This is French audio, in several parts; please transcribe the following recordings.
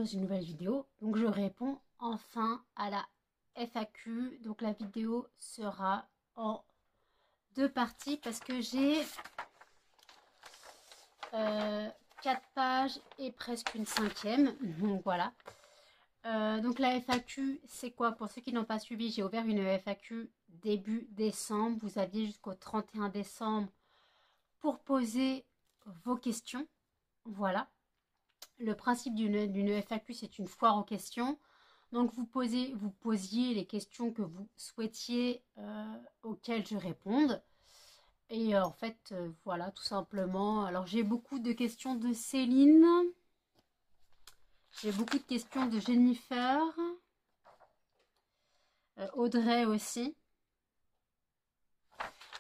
dans une nouvelle vidéo. Donc je réponds enfin à la FAQ. Donc la vidéo sera en deux parties parce que j'ai 4 pages et presque une cinquième. Donc voilà. Donc la FAQ, c'est quoi? Pour ceux qui n'ont pas suivi, j'ai ouvert une FAQ début décembre. Vous aviez jusqu'au 31 décembre pour poser vos questions. Voilà. Le principe d'une FAQ, c'est une foire aux questions. Donc vous posiez les questions que vous souhaitiez auxquelles je réponde. Et en fait, voilà, tout simplement. Alors j'ai beaucoup de questions de Céline. J'ai beaucoup de questions de Jennifer. Audrey aussi.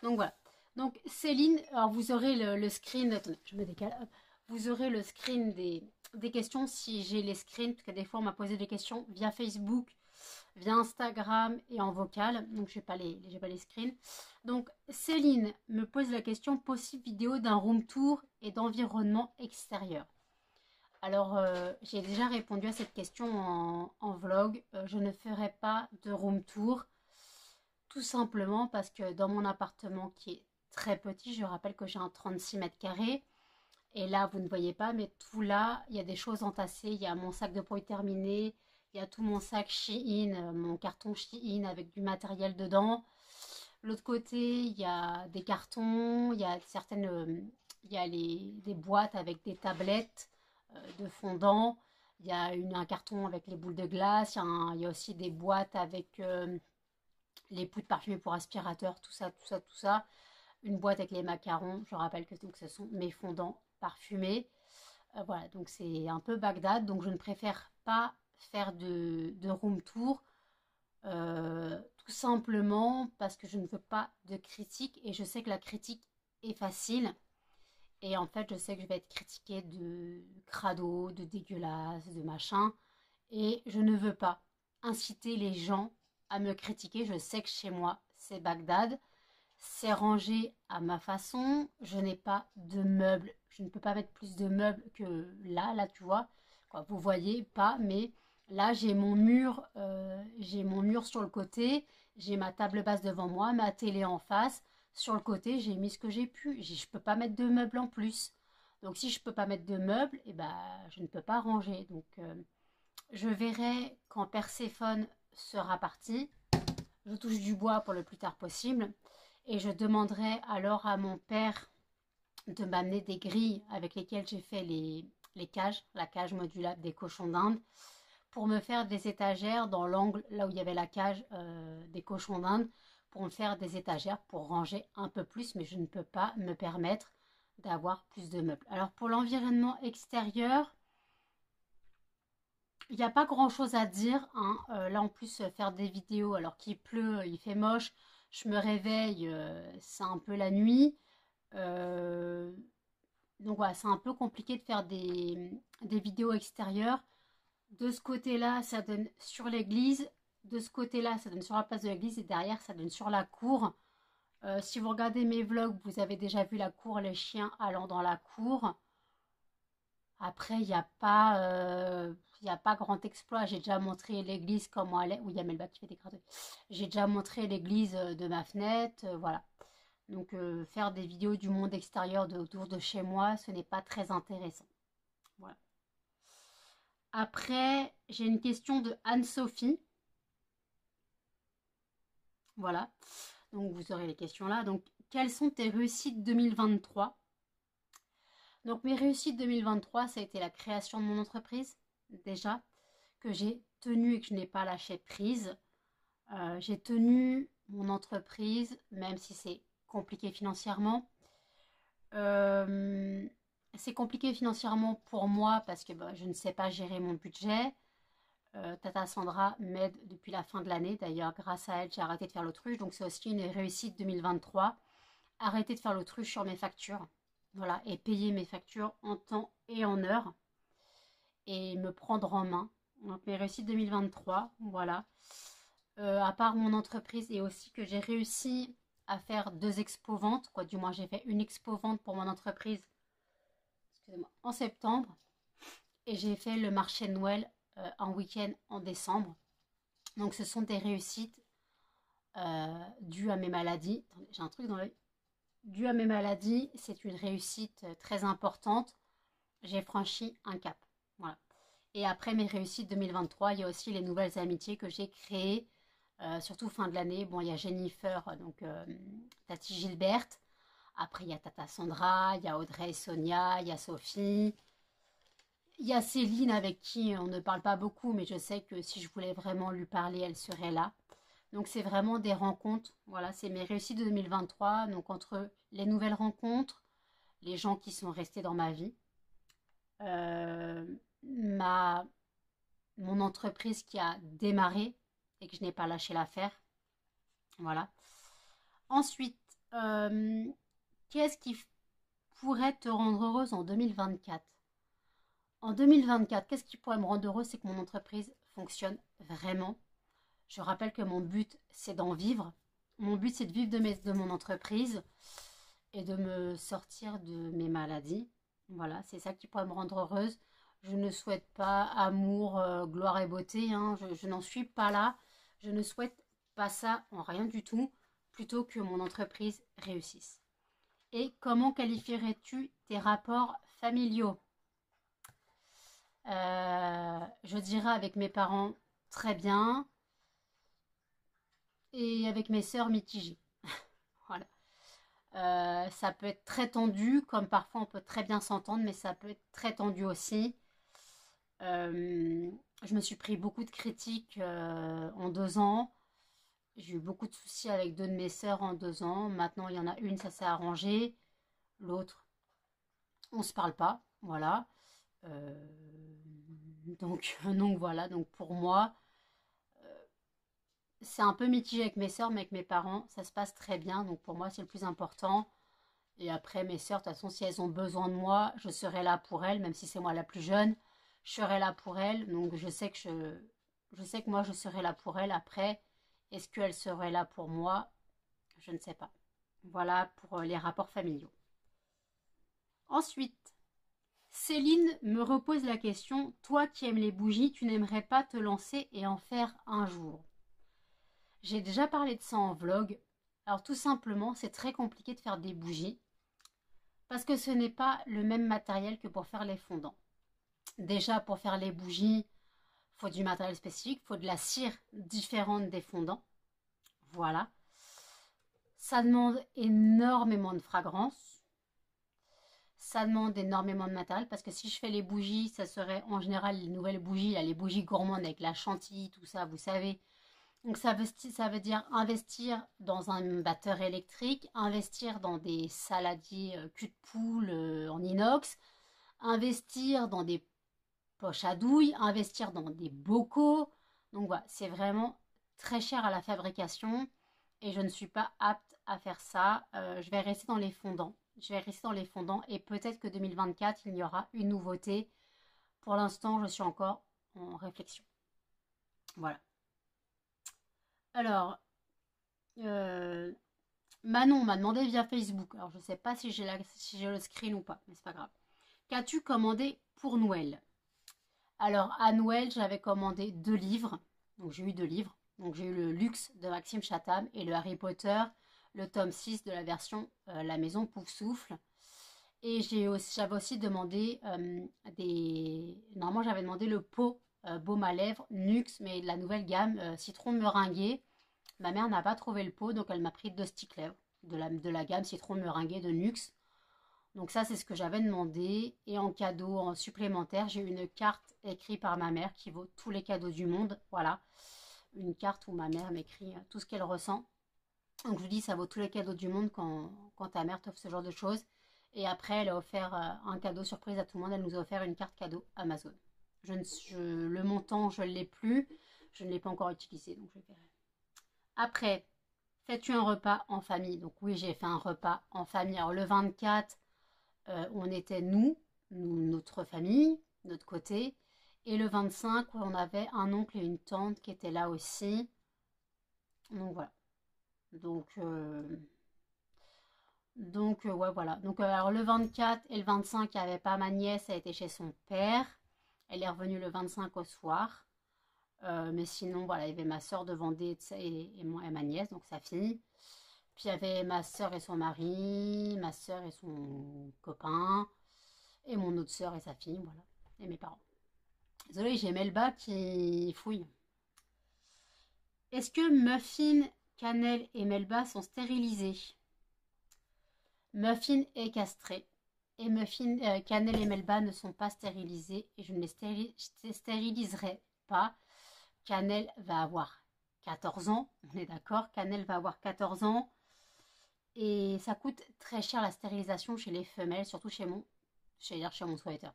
Donc voilà. Donc Céline, alors vous aurez le screen. Attendez, je me décale. Hop. Vous aurez le screen des questions si j'ai les screens. Parce que des fois on m'a posé des questions via Facebook, via Instagram et en vocal. Donc j'ai pas les screens. Donc Céline me pose la question: possible vidéo d'un room tour et d'environnement extérieur. Alors, j'ai déjà répondu à cette question en vlog. Je ne ferai pas de room tour. Tout simplement parce que dans mon appartement qui est très petit, je rappelle que j'ai un 36 mètres carrés. Et là, vous ne voyez pas, mais tout là, il y a des choses entassées. Il y a mon sac de produits terminé. Il y a tout mon sac Shein, mon carton Shein avec du matériel dedans. L'autre côté, il y a des cartons. Il y a il y a des boîtes avec des tablettes de fondant. Il y a un carton avec les boules de glace. Il y a aussi des boîtes avec les poudres parfumées pour aspirateur, tout ça, tout ça, tout ça. Une boîte avec les macarons. Je rappelle que donc, ce sont mes fondants parfumés. Voilà, donc c'est un peu Bagdad. Donc je ne préfère pas faire de room tour. Tout simplement parce que je ne veux pas de critique. Et je sais que la critique est facile. Et en fait, je sais que je vais être critiquée de crado, de dégueulasse, de machin. Et je ne veux pas inciter les gens à me critiquer. Je sais que chez moi, c'est Bagdad. C'est rangé à ma façon. Je n'ai pas de meubles. Je ne peux pas mettre plus de meubles que là, tu vois. Quoi, vous voyez pas, mais là, j'ai mon mur sur le côté. J'ai ma table basse devant moi, ma télé en face. Sur le côté, j'ai mis ce que j'ai pu. Je ne peux pas mettre de meubles en plus. Donc, si je ne peux pas mettre de meubles, eh ben, je ne peux pas ranger. Donc, je verrai quand Perséphone sera parti. Je touche du bois pour le plus tard possible. Et je demanderai alors à mon père de m'amener des grilles avec lesquelles j'ai fait les cages, la cage modulable des cochons d'Inde, pour me faire des étagères dans l'angle là où il y avait la cage des cochons d'Inde, pour me faire des étagères pour ranger un peu plus, mais je ne peux pas me permettre d'avoir plus de meubles. Alors pour l'environnement extérieur, il n'y a pas grand chose à dire, hein. Là en plus faire des vidéos alors qu'il pleut, il fait moche, je me réveille, c'est un peu la nuit. Donc voilà, c'est un peu compliqué de faire des vidéos extérieures. De ce côté-là, ça donne sur l'église. De ce côté-là, ça donne sur la place de l'église. Et derrière, ça donne sur la cour. Si vous regardez mes vlogs, vous avez déjà vu la cour, les chiens allant dans la cour. Après, il y a pas grand exploit. J'ai déjà montré l'église comment elle est. Oui, il y a Melba qui fait des gratouilles. J'ai déjà montré l'église de ma fenêtre. Voilà. Donc, faire des vidéos du monde extérieur autour de chez moi, ce n'est pas très intéressant. Voilà. Après, j'ai une question de Anne-Sophie. Voilà. Donc, vous aurez les questions là. Donc, quelles sont tes réussites 2023? Donc, mes réussites 2023, ça a été la création de mon entreprise, déjà, que j'ai tenue et que je n'ai pas lâché prise. J'ai tenu mon entreprise, même si c'est compliqué financièrement. C'est compliqué financièrement pour moi parce que je ne sais pas gérer mon budget. Tata Sandra m'aide depuis la fin de l'année. D'ailleurs, grâce à elle, j'ai arrêté de faire l'autruche. Donc, c'est aussi une réussite 2023. Arrêter de faire l'autruche sur mes factures. Voilà, et payer mes factures en temps et en heure. Et me prendre en main. Donc, mes réussites 2023, voilà. À part mon entreprise, et aussi que j'ai réussi à faire 2 expos ventes, quoi. Du moins, j'ai fait une expo vente pour mon entreprise, excusez-moi, en septembre. Et j'ai fait le marché de Noël un week-end en décembre. Donc ce sont des réussites dues à mes maladies. Attendez, j'ai un truc dans l'œil. Dues à mes maladies, c'est une réussite très importante. J'ai franchi un cap. Voilà. Et après mes réussites 2023, il y a aussi les nouvelles amitiés que j'ai créées, surtout fin de l'année. Bon, il y a Jennifer, donc Tati Gilberte. Après, il y a Tata Sandra, il y a Audrey et Sonia, il y a Sophie. Il y a Céline avec qui on ne parle pas beaucoup, mais je sais que si je voulais vraiment lui parler, elle serait là. Donc c'est vraiment des rencontres. Voilà, c'est mes réussites de 2023. Donc entre les nouvelles rencontres, les gens qui sont restés dans ma vie, euh, ma, mon entreprise qui a démarré et que je n'ai pas lâché l'affaire. Voilà. Ensuite, euh, qu'est-ce qui pourrait te rendre heureuse en 2024? En 2024, qu'est-ce qui pourrait me rendre heureuse? C'est que mon entreprise fonctionne vraiment. Je rappelle que mon but, c'est d'en vivre. Mon but, c'est de vivre de mon entreprise et de me sortir de mes maladies. Voilà, c'est ça qui pourrait me rendre heureuse. Je ne souhaite pas amour, gloire et beauté, hein. Je n'en suis pas là. Je ne souhaite pas ça en rien du tout, plutôt que mon entreprise réussisse. Et comment qualifierais-tu tes rapports familiaux? Je dirais avec mes parents très bien et avec mes sœurs mitigées. Voilà. Ça peut être très tendu, comme parfois on peut très bien s'entendre, mais ça peut être très tendu aussi. Je me suis pris beaucoup de critiques en 2 ans. J'ai eu beaucoup de soucis avec deux de mes sœurs en 2 ans. Maintenant, il y en a une, ça s'est arrangé. L'autre, on se parle pas. Voilà. Euh, donc voilà. Donc pour moi, c'est un peu mitigé avec mes sœurs, mais avec mes parents, ça se passe très bien. Donc pour moi, c'est le plus important. Et après, mes sœurs, de toute façon, si elles ont besoin de moi, je serai là pour elles, même si c'est moi la plus jeune, je serai là pour elles. Donc je sais que moi, je serai là pour elles. Après, est-ce qu'elles seraient là pour moi? Je ne sais pas. Voilà pour les rapports familiaux. Ensuite, Céline me repose la question, toi qui aimes les bougies, tu n'aimerais pas te lancer et en faire un jour? J'ai déjà parlé de ça en vlog. Alors tout simplement, c'est très compliqué de faire des bougies parce que ce n'est pas le même matériel que pour faire les fondants. Déjà, pour faire les bougies, il faut du matériel spécifique, il faut de la cire différente des fondants. Voilà. Ça demande énormément de fragrance. Ça demande énormément de matériel parce que si je fais les bougies, ça serait en général les nouvelles bougies, là, les bougies gourmandes avec la chantilly, tout ça, vous savez. Donc ça veut dire investir dans un batteur électrique, investir dans des saladiers cul de poule en inox, investir dans des poches à douille, investir dans des bocaux. Donc voilà, c'est vraiment très cher à la fabrication et je ne suis pas apte à faire ça. Je vais rester dans les fondants. Je vais rester dans les fondants et peut-être que 2024, il y aura une nouveauté. Pour l'instant, je suis encore en réflexion. Voilà. Alors, euh, Manon m'a demandé via Facebook. Alors, je ne sais pas si j'ai le screen ou pas, mais c'est pas grave. Qu'as-tu commandé pour Noël? Alors, à Noël, j'avais commandé 2 livres. Donc, j'ai eu 2 livres. Donc, j'ai eu le Luxe de Maxime Chatham et le Harry Potter, le tome 6 de la version La Maison Poufsouffle. Et j'avais aussi demandé des... Normalement, j'avais demandé le pot baume à lèvres Nuxe, mais de la nouvelle gamme citron meringué. Ma mère n'a pas trouvé le pot, donc elle m'a pris 2 sticks lèvres de la gamme citron meringué de Nuxe. Donc ça, c'est ce que j'avais demandé. Et en cadeau, en supplémentaire, j'ai une carte écrite par ma mère qui vaut tous les cadeaux du monde. Voilà, une carte où ma mère m'écrit tout ce qu'elle ressent. Donc je vous dis, ça vaut tous les cadeaux du monde quand ta mère t'offre ce genre de choses. Et après, elle a offert un cadeau surprise à tout le monde. Elle nous a offert une carte cadeau Amazon. Le montant, je ne l'ai plus. Je ne l'ai pas encore utilisé, donc je verrai. Après, fais-tu un repas en famille? Donc oui, j'ai fait un repas en famille. Alors le 24, on était notre famille, notre côté. Et le 25, on avait un oncle et une tante qui étaient là aussi. Donc voilà. Donc ouais, voilà. Donc alors le 24 et le 25, il n'y avait pas ma nièce, elle était chez son père. Elle est revenue le 25 au soir. Mais sinon, voilà, il y avait ma soeur de Vendée et moi et ma nièce, donc sa fille. Puis il y avait ma soeur et son mari, ma soeur et son copain, et mon autre soeur et sa fille, voilà, et mes parents. Désolée, j'ai Melba qui fouille. Est-ce que Muffin, Cannelle et Melba sont stérilisés? Muffin est castré. Et Muffin, Cannelle et Melba ne sont pas stérilisés. Et je ne les stériliserai pas. Cannelle va avoir 14 ans. On est d'accord? Cannelle va avoir 14 ans. Et ça coûte très cher la stérilisation chez les femelles. Surtout chez mon... J'allais dire chez mon sweater.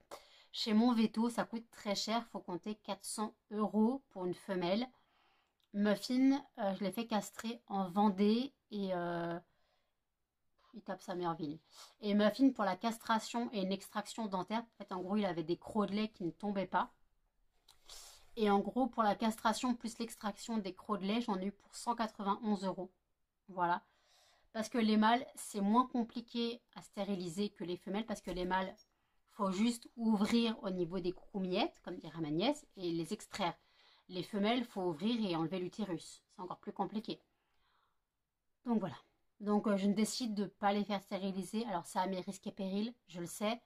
Chez mon veto, ça coûte très cher. Il faut compter 400 € pour une femelle. Muffin, je l'ai fait castrer en Vendée et il tape sa mère Ville. Et Muffin, pour la castration et une extraction dentaire, en fait, en gros, il avait des crocs de lait qui ne tombaient pas. Et en gros, pour la castration plus l'extraction des crocs de lait, j'en ai eu pour 191 €. Voilà. Parce que les mâles, c'est moins compliqué à stériliser que les femelles, parce que les mâles, faut juste ouvrir au niveau des croumiettes, comme dirait ma nièce, et les extraire. Les femelles, il faut ouvrir et enlever l'utérus. C'est encore plus compliqué. Donc voilà. Donc je décide de ne pas les faire stériliser. Alors ça a mes risques et périls, je le sais.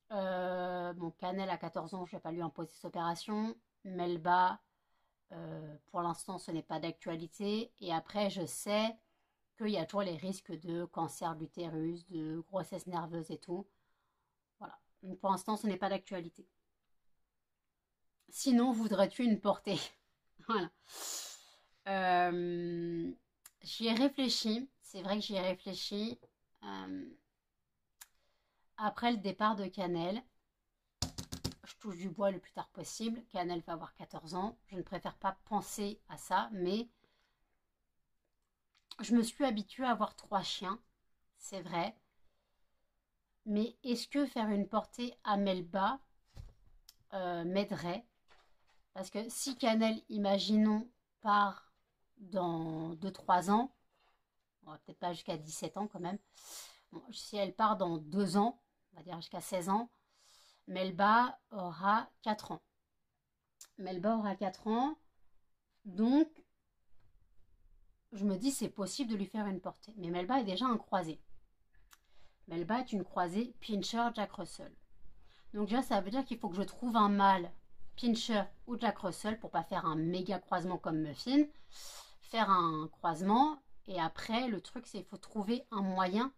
Bon, Cannelle à 14 ans, je ne vais pas lui imposer cette opération. Melba, pour l'instant, ce n'est pas d'actualité. Et après, je sais qu'il y a toujours les risques de cancer de l'utérus, de grossesse nerveuse et tout. Voilà. Donc pour l'instant, ce n'est pas d'actualité. Sinon, voudrais-tu une portée? Voilà. J'y ai réfléchi. C'est vrai que j'y ai réfléchi. Après le départ de Cannelle, je touche du bois le plus tard possible. Cannelle va avoir 14 ans. Je ne préfère pas penser à ça, mais je me suis habituée à avoir 3 chiens. C'est vrai. Mais est-ce que faire une portée à Melba m'aiderait? Parce que si Cannelle, imaginons, part dans 2-3 ans, peut-être pas jusqu'à 17 ans quand même, bon, si elle part dans 2 ans, on va dire jusqu'à 16 ans, Melba aura 4 ans. Melba aura 4 ans, donc je me dis c'est possible de lui faire une portée. Mais Melba est déjà un croisé. Melba est une croisée Pinscher Jack Russell. Donc déjà ça veut dire qu'il faut que je trouve un mâle Pinscher ou Jack Russell pour pas faire un méga croisement comme Muffin. Faire un croisement et après le truc c'est qu'il faut trouver un moyen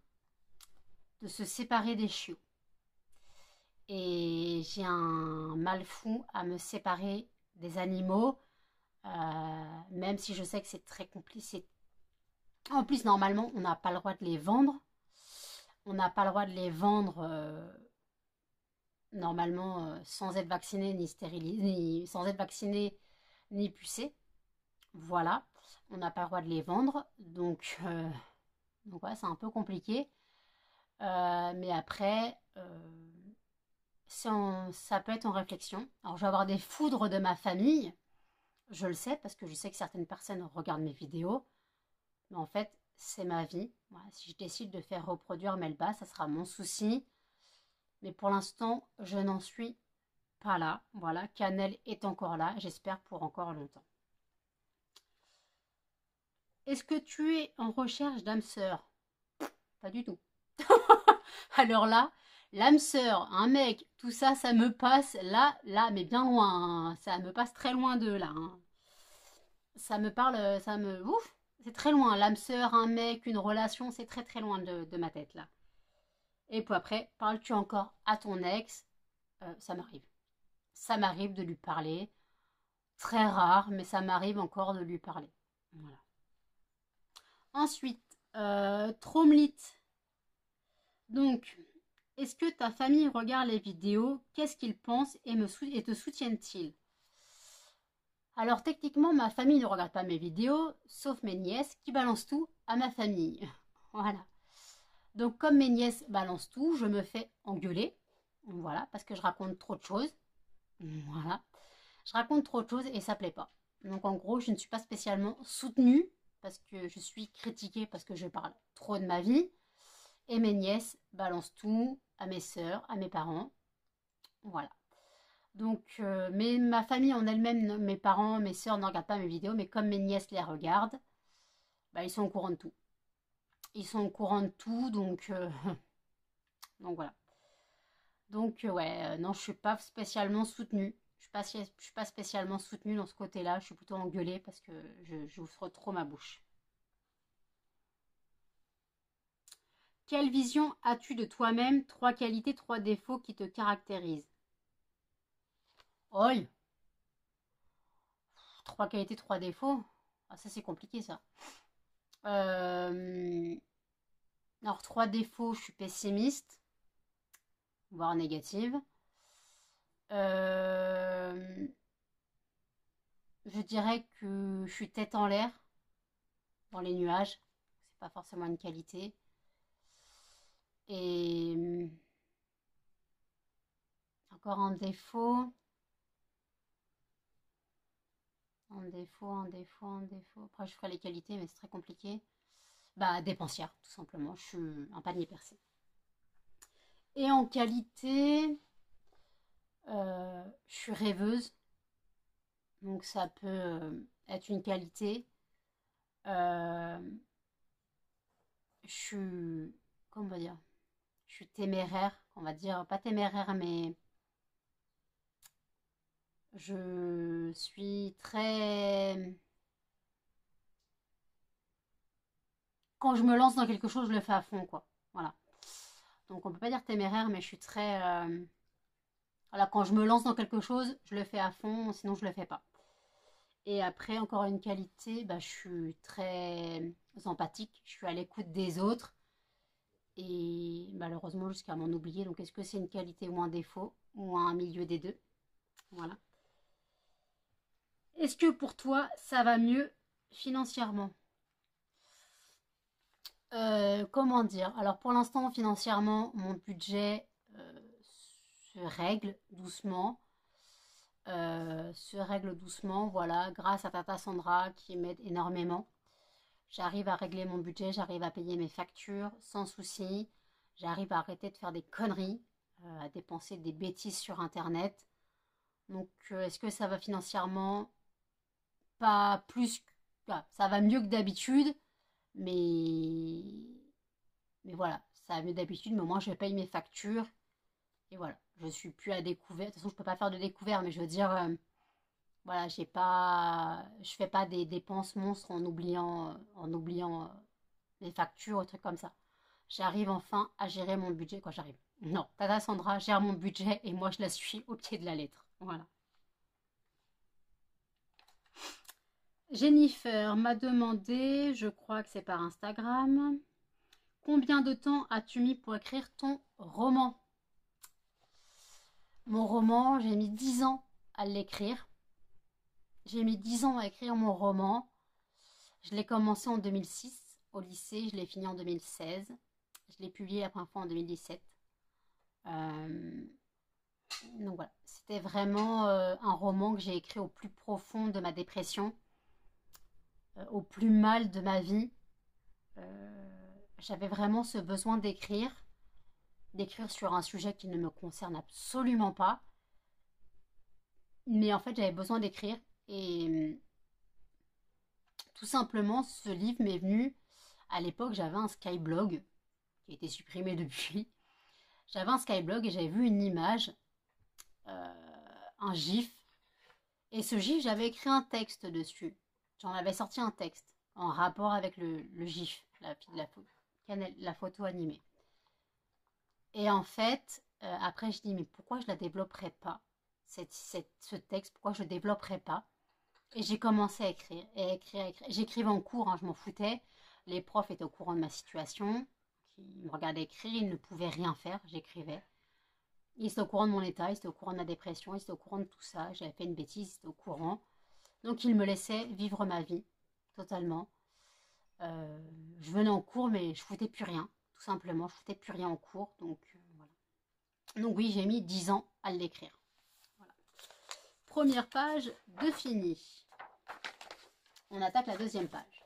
de se séparer des chiots. Et j'ai un mal fou à me séparer des animaux, même si je sais que c'est très compliqué. En plus, normalement, on n'a pas le droit de les vendre. On n'a pas le droit de les vendre normalement sans être vacciné ni stérilisé, sans être vacciné ni pucé. Voilà, on n'a pas le droit de les vendre. Donc ouais, c'est un peu compliqué. Mais après, ça peut être en réflexion. Alors, je vais avoir des foudres de ma famille. Je le sais parce que je sais que certaines personnes regardent mes vidéos. Mais en fait, c'est ma vie. Voilà, si je décide de faire reproduire Melba, ça sera mon souci. Mais pour l'instant, je n'en suis pas là. Voilà, Cannelle est encore là. J'espère pour encore longtemps. Est-ce que tu es en recherche d'âme sœur? Pas du tout. Alors là, l'âme sœur, un mec, tout ça, ça me passe là, mais bien loin. Hein. Ça me passe très loin de là. Hein. Ça me parle, ça me... Ouf, c'est très loin. L'âme sœur, un mec, une relation, c'est très très loin de ma tête là. Et puis après, parles-tu encore à ton ex? Ça m'arrive. Ça m'arrive de lui parler. Très rare, mais ça m'arrive encore de lui parler. Voilà. Ensuite, Tromlit. Donc, est-ce que ta famille regarde les vidéos? Qu'est-ce qu'ils pensent et te soutiennent-ils? Alors techniquement, ma famille ne regarde pas mes vidéos, sauf mes nièces qui balancent tout à ma famille. Voilà. Donc comme mes nièces balancent tout, je me fais engueuler. Voilà, parce que je raconte trop de choses. Voilà. Je raconte trop de choses et ça plaît pas. Donc en gros, je ne suis pas spécialement soutenue parce que je suis critiquée parce que je parle trop de ma vie. Et mes nièces balancent tout à mes sœurs, à mes parents. Voilà. Donc, mais ma famille en elle-même, mes parents, mes sœurs ne regardent pas mes vidéos, mais comme mes nièces les regardent, bah, ils sont au courant de tout. Ils sont au courant de tout, donc, donc voilà. Donc ouais, non, je suis pas spécialement soutenue. Je suis pas spécialement soutenue dans ce côté-là. Je suis plutôt engueulée parce que j'ouvre trop ma bouche. Quelle vision as-tu de toi-même? Trois qualités, trois défauts qui te caractérisent. Oi, trois qualités, trois défauts. Ah, ça c'est compliqué ça. Alors trois défauts, je suis pessimiste, voire négative. Euh, je dirais que je suis tête en l'air, dans les nuages. C'est pas forcément une qualité. Et encore un défaut. Un défaut, un défaut, un défaut. Après, je ferai les qualités, mais c'est très compliqué. Bah, dépensière, tout simplement. Je suis un panier percé. Et en qualité, je suis rêveuse. Donc, ça peut être une qualité. Euh, je suis, comment on va dire, je suis téméraire, on va dire, pas téméraire, mais je suis très... Quand je me lance dans quelque chose, je le fais à fond, quoi. Voilà. Donc on peut pas dire téméraire, mais je suis très... Voilà, quand je me lance dans quelque chose, je le fais à fond, sinon je le fais pas. Et après, encore une qualité, bah, je suis très empathique, je suis à l'écoute des autres. Et malheureusement, jusqu'à m'en oublier. Donc est-ce que c'est une qualité ou un défaut, ou un milieu des deux? Voilà. Est-ce que pour toi, ça va mieux financièrement? Comment dire? Alors pour l'instant, financièrement, mon budget se règle doucement. Se règle doucement, voilà, grâce à Tata Sandra qui m'aide énormément. J'arrive à régler mon budget, j'arrive à payer mes factures sans souci. J'arrive à arrêter de faire des conneries, à dépenser des bêtises sur Internet. Donc, est-ce que ça va financièrement? Pas plus. Ça va mieux que d'habitude, mais voilà, ça va mieux d'habitude, mais au moins je paye mes factures et voilà, je suis plus à découvert. De toute façon, je peux pas faire de découvert, mais je veux dire, voilà, je fais pas des dépenses monstres en oubliant les factures, des trucs comme ça. J'arrive enfin à gérer mon budget quand j'arrive. Non, Tata Sandra gère mon budget et moi je la suis au pied de la lettre. Voilà. Jennifer m'a demandé, je crois que c'est par Instagram, combien de temps as-tu mis pour écrire ton roman? Mon roman, j'ai mis 10 ans à l'écrire. J'ai mis 10 ans à écrire mon roman. Je l'ai commencé en 2006 au lycée, je l'ai fini en 2016. Je l'ai publié la première fois en 2017. Donc voilà, c'était vraiment un roman que j'ai écrit au plus profond de ma dépression, au plus mal de ma vie. J'avais vraiment ce besoin d'écrire sur un sujet qui ne me concerne absolument pas. Mais en fait, j'avais besoin d'écrire et tout simplement, ce livre m'est venu. À l'époque, j'avais un Skyblog qui a été supprimé depuis. J'avais un Skyblog et j'avais vu une image, un GIF. Et ce GIF, j'avais écrit un texte dessus. J'en avais sorti un texte en rapport avec le GIF, la photo animée. Et en fait, après, je dis, mais pourquoi je la développerais pas, ce texte, pourquoi je le développerais pas? Et j'ai commencé à écrire, et écrire, écrire. J'écrivais en cours, hein, je m'en foutais. Les profs étaient au courant de ma situation. Ils me regardaient écrire, ils ne pouvaient rien faire, j'écrivais. Ils étaient au courant de mon état, ils étaient au courant de ma dépression, ils étaient au courant de tout ça. J'avais fait une bêtise, ils étaient au courant. Donc ils me laissaient vivre ma vie, totalement. Je venais en cours, mais je foutais plus rien, tout simplement. Je foutais plus rien en cours, donc voilà. Donc oui, j'ai mis 10 ans à l'écrire. Voilà. Première page de fini. On attaque la deuxième page.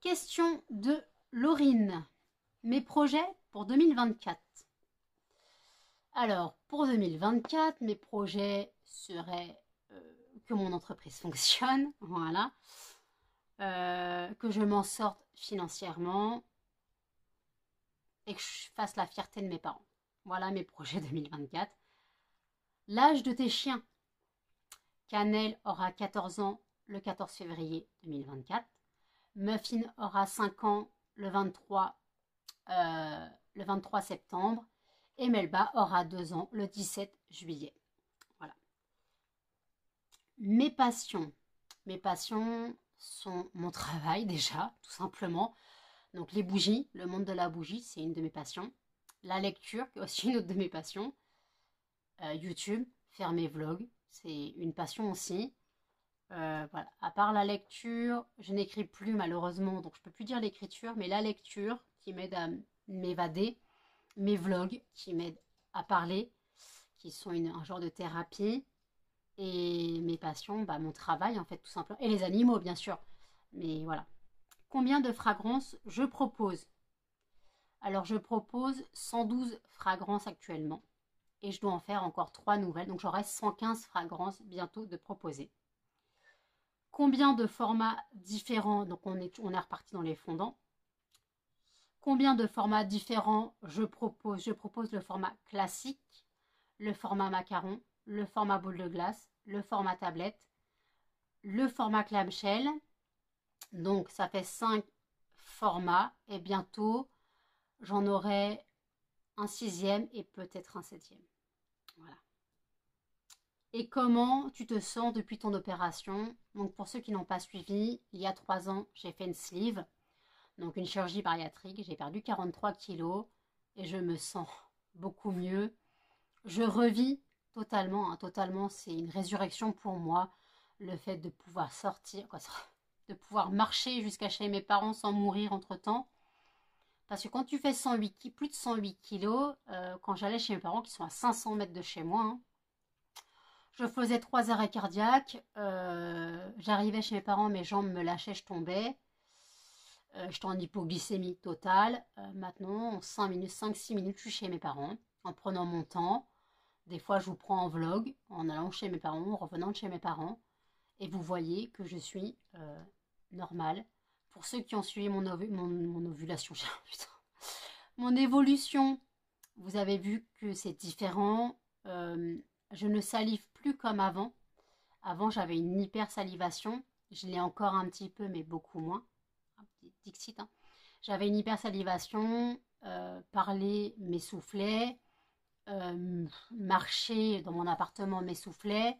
Question de Laurine. Mes projets pour 2024. Alors, pour 2024, mes projets seraient que mon entreprise fonctionne, voilà, que je m'en sorte financièrement et que je fasse la fierté de mes parents. Voilà mes projets 2024. L'âge de tes chiens. Cannelle aura 14 ans le 14 février 2024. Muffin aura 5 ans le 23 septembre. Et Melba aura 2 ans le 17 juillet. Voilà. Mes passions. Mes passions sont mon travail déjà, tout simplement. Donc les bougies, le monde de la bougie, c'est une de mes passions. La lecture, qui est aussi une autre de mes passions. YouTube, faire mes vlogs, c'est une passion aussi. Voilà. À part la lecture, je n'écris plus malheureusement, donc je ne peux plus dire l'écriture, mais la lecture qui m'aide à m'évader, mes vlogs qui m'aident à parler, qui sont un genre de thérapie, et mes passions, bah, mon travail en fait tout simplement, et les animaux bien sûr. Mais voilà. Combien de fragrances je propose? Alors je propose 112 fragrances actuellement et je dois en faire encore 3 nouvelles, donc j'aurai 115 fragrances bientôt de proposer. Combien de formats différents? Donc on est reparti dans les fondants. Combien de formats différents je propose? Je propose le format classique, le format macaron, le format boule de glace, le format tablette, le format clamshell. Donc ça fait 5 formats et bientôt j'en aurai un 6e et peut-être un 7e. Voilà. Et comment tu te sens depuis ton opération? Donc pour ceux qui n'ont pas suivi, il y a 3 ans, j'ai fait une sleeve, donc une chirurgie bariatrique. J'ai perdu 43 kilos et je me sens beaucoup mieux. Je revis totalement, hein, totalement, c'est une résurrection pour moi. Le fait de pouvoir sortir, de pouvoir marcher jusqu'à chez mes parents sans mourir entre-temps. Parce que quand tu fais plus de 108 kilos, quand j'allais chez mes parents qui sont à 500 mètres de chez moi, hein, je faisais 3 arrêts cardiaques, j'arrivais chez mes parents, mes jambes me lâchaient, je tombais. J'étais en hypoglycémie totale. Maintenant, en 5-6 minutes, je suis chez mes parents, en prenant mon temps. Des fois, je vous prends en vlog, en allant chez mes parents, en revenant de chez mes parents. Et vous voyez que je suis normale. Pour ceux qui ont suivi mon ovulation, putain, mon évolution, vous avez vu que c'est différent. Je ne salive plus comme avant. Avant, j'avais une hypersalivation. Je l'ai encore un petit peu, mais beaucoup moins. Un petit Dixit, hein. J'avais une hypersalivation. Parler m'essoufflait. Marcher dans mon appartement m'essoufflait.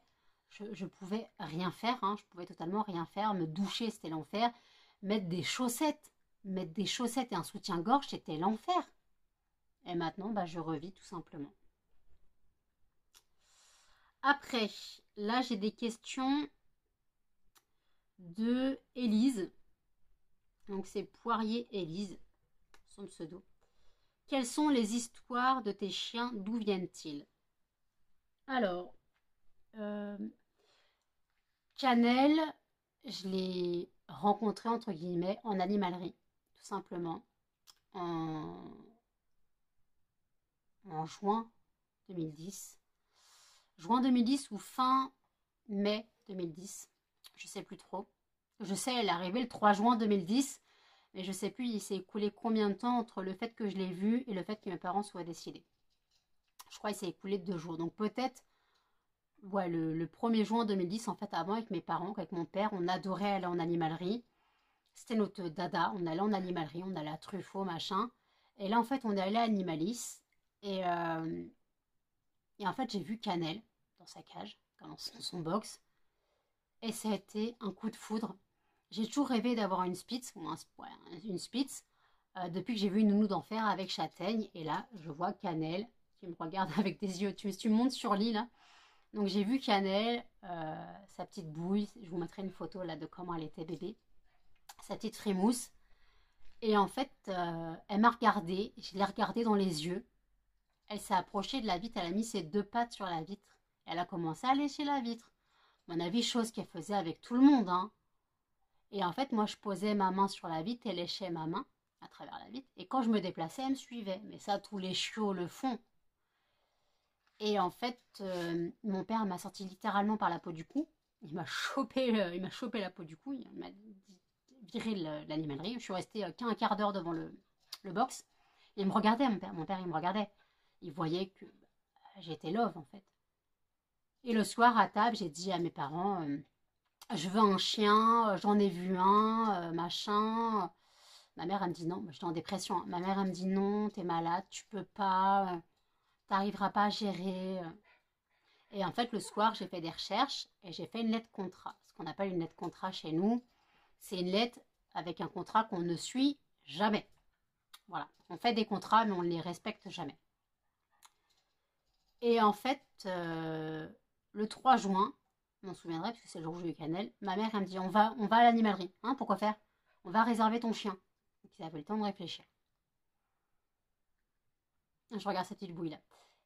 Je pouvais rien faire, hein. Je pouvais totalement rien faire. Me doucher, c'était l'enfer. Mettre des chaussettes et un soutien-gorge, c'était l'enfer. Et maintenant, bah, je revis tout simplement. Après, là, j'ai des questions de Élise. Donc, c'est Poirier Élise, son pseudo. Quelles sont les histoires de tes chiens? D'où viennent-ils? Alors, Cannelle, je l'ai rencontré entre guillemets en animalerie, tout simplement, en juin 2010. Juin 2010 ou fin mai 2010, je sais plus trop. Je sais, elle est arrivée le 3 juin 2010, mais je sais plus, il s'est écoulé combien de temps entre le fait que je l'ai vue et le fait que mes parents soient décédés. Je crois qu'il s'est écoulé 2 jours. Donc peut-être, ouais, le 1er juin 2010, en fait, avant, avec mes parents, avec mon père, on adorait aller en animalerie. C'était notre dada, on allait en animalerie, on allait à Truffaut, machin. Et là, en fait, on est allé à Animalis. Et en fait, j'ai vu Cannelle dans sa cage, dans son box. Et ça a été un coup de foudre. J'ai toujours rêvé d'avoir une Spitz, ou une Spitz, depuis que j'ai vu une nounou d'enfer avec Châtaigne. Et là, je vois Cannelle qui me regarde avec des yeux. Tu montes sur l'île, là. Donc j'ai vu Cannelle, sa petite bouille. Je vous mettrai une photo là de comment elle était bébé. Sa petite frimousse. Et en fait, elle m'a regardée. Je l'ai regardée dans les yeux. Elle s'est approchée de la vitre. Elle a mis ses 2 pattes sur la vitre. Elle a commencé à lécher la vitre. À mon avis, chose qu'elle faisait avec tout le monde, hein. Et en fait, moi, je posais ma main sur la vitre, elle léchait ma main à travers la vitre. Et quand je me déplaçais, elle me suivait. Mais ça, tous les chiots le font. Et en fait, mon père m'a sorti littéralement par la peau du cou. Il m'a chopé, la peau du cou. Il m'a viré l'animalerie. Je suis restée qu'un quart d'heure devant le box. Et il me regardait, mon père. Mon père, il me regardait. Il voyait que j'étais love, en fait. Et le soir, à table, j'ai dit à mes parents, je veux un chien, j'en ai vu un, machin. Ma mère, elle me dit non, j'étais en dépression, hein. Ma mère, elle me dit non, t'es malade, tu peux pas, t'arriveras pas à gérer. Et en fait, le soir, j'ai fait des recherches et j'ai fait une lettre contrat. Ce qu'on appelle une lettre contrat chez nous, c'est une lettre avec un contrat qu'on ne suit jamais. Voilà, on fait des contrats, mais on ne les respecte jamais. Et en fait, le 3 juin, je m'en souviendrai parce que c'est le jour où j'ai eu Cannelle, ma mère, elle me dit, on va à l'animalerie. Hein, pourquoi faire? On va réserver ton chien. Donc, il avait le temps de réfléchir. Je regarde cette petite bouille là.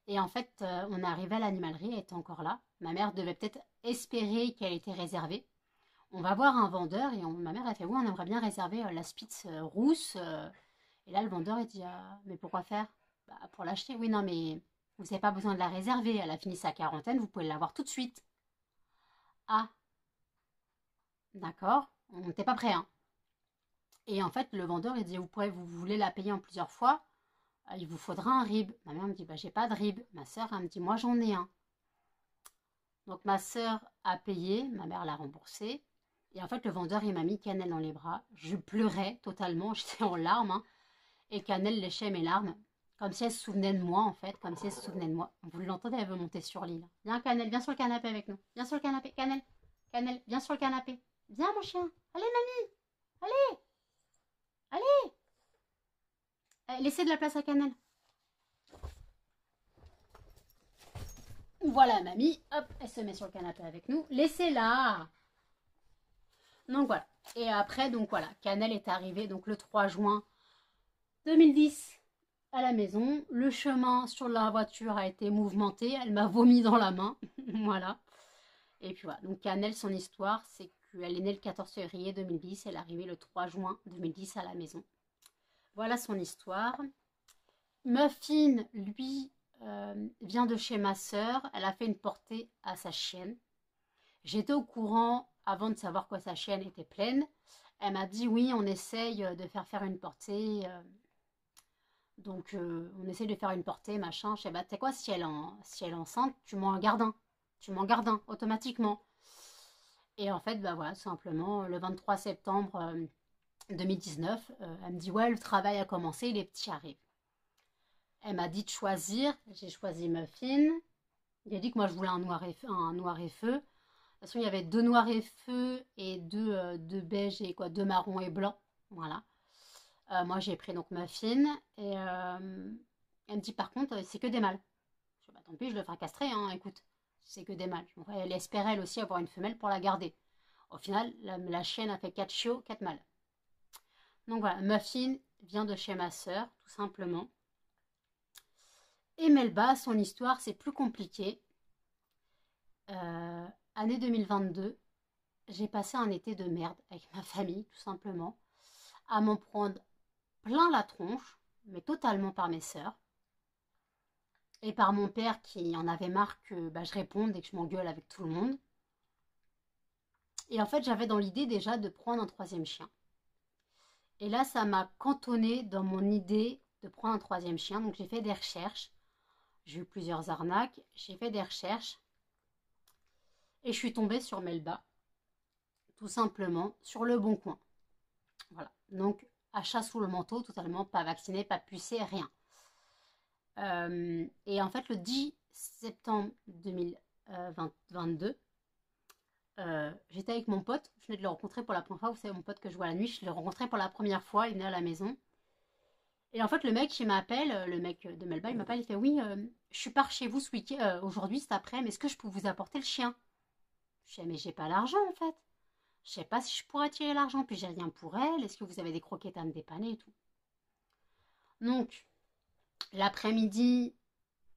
Et en fait, on est arrivé à l'animalerie, elle était encore là. Ma mère devait peut-être espérer qu'elle était réservée. On va voir un vendeur et ma mère a fait oui, on aimerait bien réserver la Spitz rousse. Et là, le vendeur il dit mais pourquoi faire? Bah, pour l'acheter. Oui, non, mais vous n'avez pas besoin de la réserver. Elle a fini sa quarantaine, vous pouvez l'avoir tout de suite. Ah, d'accord. On n'était pas prêt, hein. Et en fait, le vendeur il dit vous voulez la payer en plusieurs fois? Il vous faudra un rib. Ma mère me dit, bah, j'ai pas de rib. Ma soeur, elle me dit, moi, j'en ai un. Donc, ma soeur a payé, ma mère l'a remboursé. Et en fait, le vendeur, il m'a mis Cannelle dans les bras. Je pleurais totalement, j'étais en larmes, hein. Et Cannelle léchait mes larmes, comme si elle se souvenait de moi, en fait, comme si elle se souvenait de moi. Vous l'entendez, elle veut monter sur l'île. Viens, Cannelle, viens sur le canapé avec nous. Viens sur le canapé, Cannelle. Cannelle, viens sur le canapé. Viens, mon chien. Allez, mamie. Allez, allez. Laissez de la place à Cannelle. Voilà, mamie, hop, elle se met sur le canapé avec nous. Laissez-la. Donc voilà. Et après, donc voilà, Cannelle est arrivée donc le 3 juin 2010 à la maison. Le chemin sur la voiture a été mouvementé. Elle m'a vomi dans la main. Voilà. Et puis voilà. Donc Cannelle, son histoire, c'est qu'elle est née le 14 février 2010. Elle est arrivée le 3 juin 2010 à la maison. Voilà son histoire. Muffin, lui, vient de chez ma sœur. Elle a fait une portée à sa chienne. J'étais au courant avant de savoir que sa chienne était pleine. Elle m'a dit oui, on essaye de faire une portée. Donc on essaye de faire une portée, machin. Je sais bah tu sais quoi, si elle est enceinte, tu m'en gardes un. Tu m'en gardes un automatiquement. Et en fait, bah voilà, simplement le 23 septembre 2019, elle me dit ouais, le travail a commencé, les petits arrivent. Elle m'a dit de choisir. J'ai choisi Muffin. Il a dit que moi je voulais un noir et feu. De toute façon, il y avait 2 noirs et feu et 2 beige et quoi, 2 marron et blanc. Voilà. Moi j'ai pris donc Muffin. Et elle me dit par contre, c'est que des mâles. Je dis bah tant pis, je le ferai castrer, hein, écoute. C'est que des mâles. Elle espérait elle aussi avoir une femelle pour la garder. Au final, la chienne a fait 4 chiots, 4 mâles. Donc voilà, Muffin vient de chez ma sœur, tout simplement. Et Melba, son histoire, c'est plus compliqué. Année 2022, j'ai passé un été de merde avec ma famille, tout simplement, à m'en prendre plein la tronche, mais totalement par mes sœurs, et par mon père qui en avait marre que bah, je réponde et que je m'engueule avec tout le monde. Et en fait, j'avais dans l'idée déjà de prendre un 3e chien. Et là, ça m'a cantonné dans mon idée de prendre un 3e chien. Donc j'ai fait des recherches. J'ai eu plusieurs arnaques. J'ai fait des recherches. Et je suis tombée sur Melba. Tout simplement sur Le Bon Coin. Voilà. Donc, achat sous le manteau, totalement pas vacciné, pas pucé, rien. Et en fait, le 10 septembre 2022, j'étais avec mon pote. Je venais de le rencontrer pour la première fois. Vous savez, mon pote que je vois la nuit, je l'ai rencontré pour la première fois. Il venait à la maison. Et en fait, le mec qui m'appelle, le mec de Melba, il m'appelle, il fait oui, je pars chez vous ce week-end, aujourd'hui, cet après-midi, est-ce que je peux vous apporter le chien? Je dis mais j'ai pas l'argent en fait. Je sais pas si je pourrais tirer l'argent, puis j'ai rien pour elle. Est-ce que vous avez des croquettes à me dépanner et tout? Donc, l'après-midi,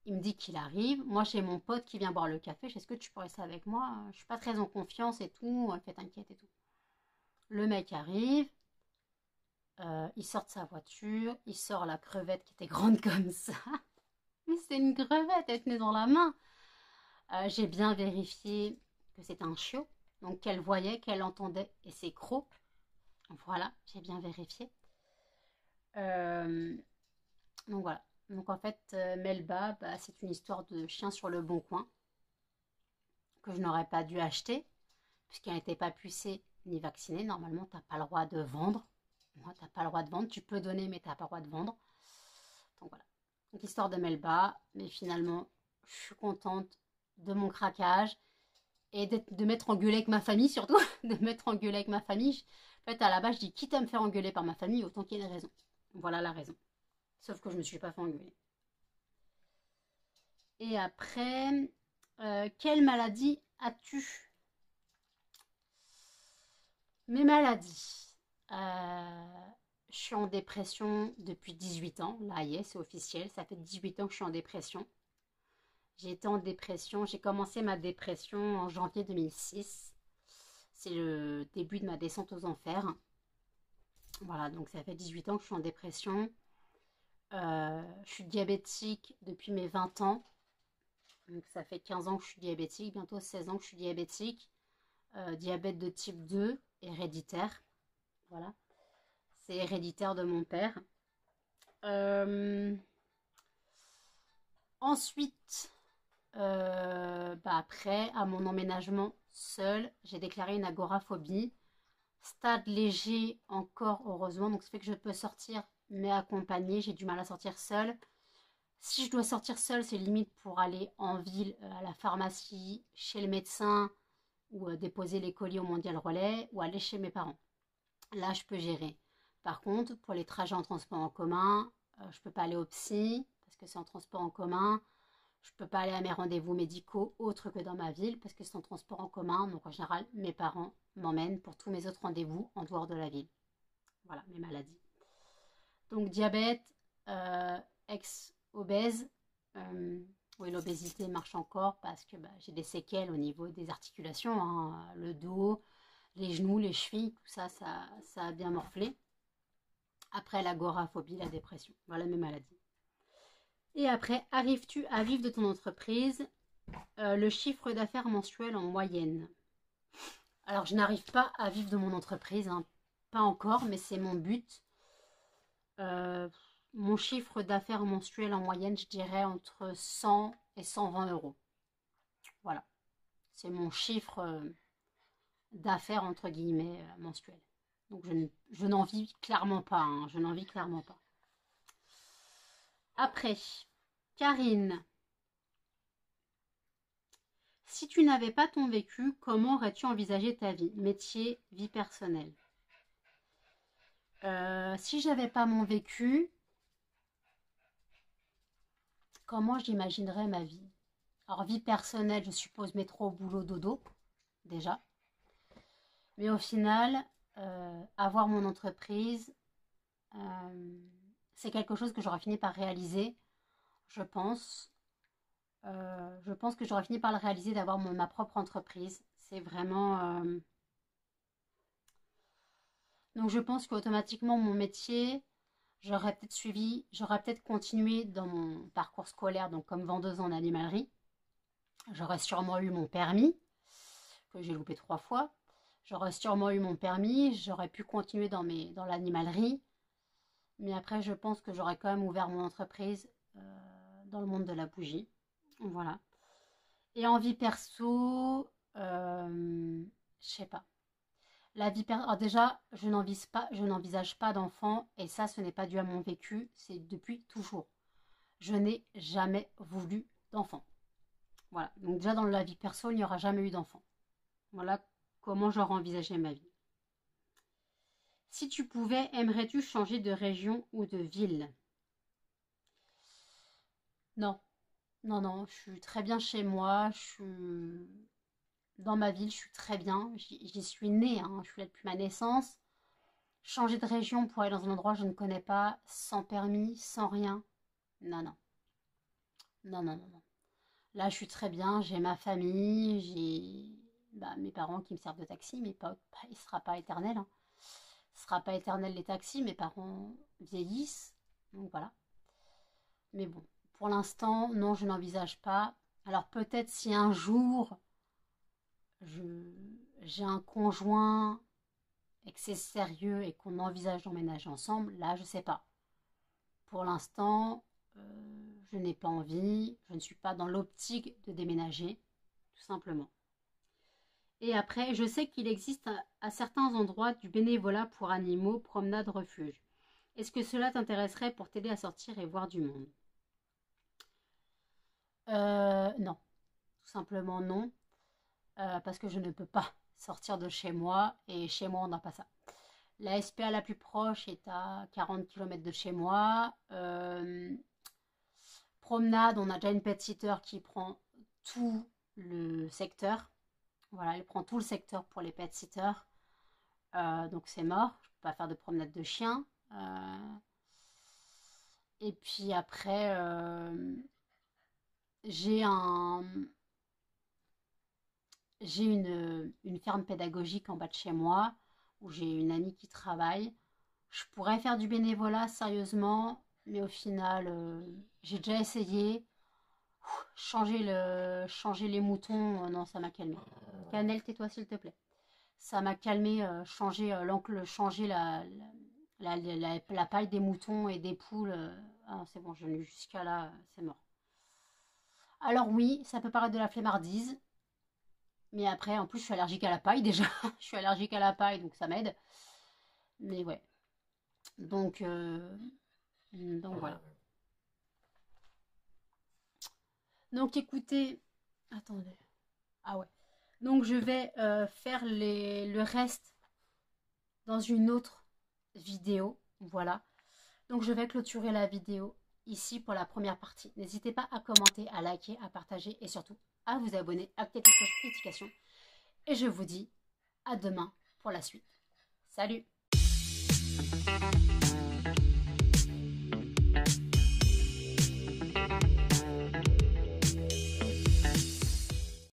il me dit qu'il arrive. Moi, j'ai mon pote qui vient boire le café. Je dis, est-ce que tu pourrais rester avec moi? Je suis pas très en confiance et tout. Elle fait t'inquiète et tout. Le mec arrive. Il sort de sa voiture. Il sort la crevette qui était grande comme ça. Mais c'est une crevette, elle tenait dans la main. J'ai bien vérifié que c'était un chiot, donc qu'elle voyait, qu'elle entendait, et ses crocs. Voilà, j'ai bien vérifié. Euh, donc voilà. Donc en fait, Melba, bah, c'est une histoire de chien sur le bon coin que je n'aurais pas dû acheter puisqu'elle n'était pas pucée ni vaccinée. Normalement, tu n'as pas le droit de vendre. Moi, tu n'as pas le droit de vendre. Tu peux donner, mais tu n'as pas le droit de vendre. Donc voilà. Donc histoire de Melba, mais finalement, je suis contente de mon craquage et de m'être engueulée avec ma famille surtout, de m'être engueulée avec ma famille. En fait, à la base, je dis quitte à me faire engueuler par ma famille, autant qu'il y ait une raison. Voilà la raison. Sauf que je me suis pas fait engueuler. Et après, quelle maladie as-tu? Mes maladies. Je suis en dépression depuis 18 ans. Là, y est, c'est officiel. Ça fait 18 ans que je suis en dépression. J'ai été en dépression. J'ai commencé ma dépression en janvier 2006. C'est le début de ma descente aux enfers. Voilà, donc ça fait 18 ans que je suis en dépression. Je suis diabétique depuis mes 20 ans. Donc ça fait 15 ans que je suis diabétique, bientôt 16 ans que je suis diabétique. Diabète de type 2, héréditaire. Voilà. C'est héréditaire de mon père. Ensuite, après, à mon emménagement seul, j'ai déclaré une agoraphobie. Stade léger encore, heureusement. Donc ça fait que je peux sortir, mais accompagnée. J'ai du mal à sortir seule. Si je dois sortir seule, c'est limite pour aller en ville, à la pharmacie, chez le médecin, ou déposer les colis au Mondial Relais, ou aller chez mes parents. Là, je peux gérer. Par contre, pour les trajets en transport en commun, je ne peux pas aller au psy, parce que c'est en transport en commun. Je ne peux pas aller à mes rendez-vous médicaux autres que dans ma ville, parce que c'est en transport en commun. Donc en général, mes parents m'emmènent pour tous mes autres rendez-vous en dehors de la ville. Voilà, mes maladies. Donc diabète, ex-obèse. Oui, l'obésité marche encore parce que j'ai des séquelles au niveau des articulations, hein, le dos, les genoux, les chevilles, tout ça, ça a bien morflé. Après l'agoraphobie, la dépression. Voilà mes maladies. Et après, arrives-tu à vivre de ton entreprise? Le chiffre d'affaires mensuel en moyenne. Alors, je n'arrive pas à vivre de mon entreprise, hein, pas encore, mais c'est mon but. Mon chiffre d'affaires mensuel en moyenne, je dirais entre 100 et 120 euros. Voilà. C'est mon chiffre d'affaires, entre guillemets, mensuel. Donc, je n'en vis clairement pas. Hein, je n'en vis clairement pas. Après, Karine. Si tu n'avais pas ton vécu, comment aurais-tu envisagé ta vie? Métier, vie personnelle. Si j'avais pas mon vécu, comment j'imaginerais ma vie? Alors, vie personnelle, je suppose métro, boulot, dodo, déjà. Mais au final, avoir mon entreprise, c'est quelque chose que j'aurais fini par réaliser, je pense. Je pense que j'aurais fini par le réaliser d'avoir ma propre entreprise. C'est vraiment... Donc je pense qu'automatiquement, mon métier, j'aurais peut-être continué dans mon parcours scolaire, donc comme vendeuse en animalerie. J'aurais sûrement eu mon permis, que j'ai loupé 3 fois. J'aurais sûrement eu mon permis, j'aurais pu continuer dans l'animalerie. Mais après, je pense que j'aurais quand même ouvert mon entreprise dans le monde de la bougie. Voilà. Et en vie perso, je sais pas. La vie perso, alors déjà, je n'envisage pas d'enfant, et ça, ce n'est pas dû à mon vécu, c'est depuis toujours. Je n'ai jamais voulu d'enfant. Voilà. Donc déjà, dans la vie perso, il n'y aura jamais eu d'enfant. Voilà comment j'aurais envisagé ma vie. Si tu pouvais, aimerais-tu changer de région ou de ville? Non, non, non, je suis très bien chez moi, je suis dans ma ville, je suis très bien, j'y suis née, hein, je suis là depuis ma naissance. Changer de région pour aller dans un endroit que je ne connais pas, sans permis, sans rien, non, non, non, non, non, non. Là, je suis très bien, j'ai ma famille, j'ai mes parents qui me servent de taxi, mais il ne sera pas éternel, hein. Ce ne sera pas éternel les taxis, mes parents vieillissent, donc voilà. Mais bon, pour l'instant, non, je n'envisage pas. Alors peut-être si un jour j'ai un conjoint et que c'est sérieux et qu'on envisage d'emménager ensemble, là, je sais pas. Pour l'instant, je n'ai pas envie, je ne suis pas dans l'optique de déménager, tout simplement. Et après, je sais qu'il existe à certains endroits du bénévolat pour animaux, promenade, refuge. Est-ce que cela t'intéresserait pour t'aider à sortir et voir du monde? Non, tout simplement non, parce que je ne peux pas sortir de chez moi, et chez moi on n'a pas ça. La SPA la plus proche est à 40 km de chez moi. Promenade, on a déjà une pet sitter qui prend tout le secteur. Voilà, elle prend tout le secteur pour les pet sitters. Donc c'est mort, je ne peux pas faire de promenade de chien. Et puis après, j'ai un, j'ai une ferme pédagogique en bas de chez moi où j'ai une amie qui travaille. Je pourrais faire du bénévolat sérieusement, mais au final, j'ai déjà essayé. Changer les moutons, non, ça m'a calmé. Cannelle, tais-toi s'il te plaît. Ça m'a calmé, changer l'encre, changer la paille des moutons et des poules. Ah, c'est bon, je n'ai jusqu'à là, c'est mort. Alors oui, ça peut paraître de la flemmardise, mais après, en plus, je suis allergique à la paille déjà. Je suis allergique à la paille, donc ça m'aide. Mais ouais. Donc voilà. Donc écoutez, attendez. Ah ouais. Donc je vais faire le reste dans une autre vidéo. Voilà. Donc je vais clôturer la vidéo ici pour la première partie. N'hésitez pas à commenter, à liker, à partager et surtout à vous abonner, à activer les notifications. Et je vous dis à demain pour la suite. Salut!